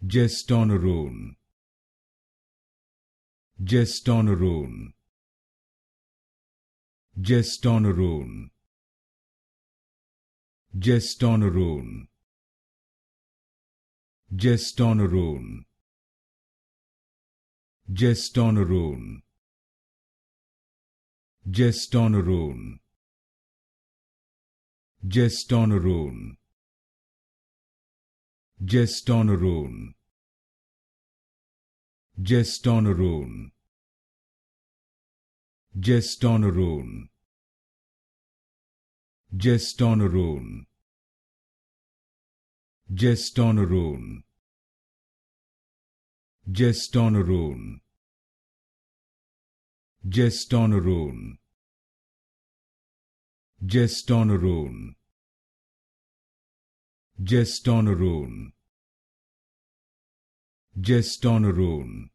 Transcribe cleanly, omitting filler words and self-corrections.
Gestonorone, Gestonorone, Gestonorone, Gestonorone, Gestonorone, Gestonorone, Gestonorone, Gestonorone, Gestonorone, Gestonorone, Gestonorone, Gestonorone, Gestonorone, Gestonorone, Gestonorone, Gestonorone, Gestonorone, Gestonorone,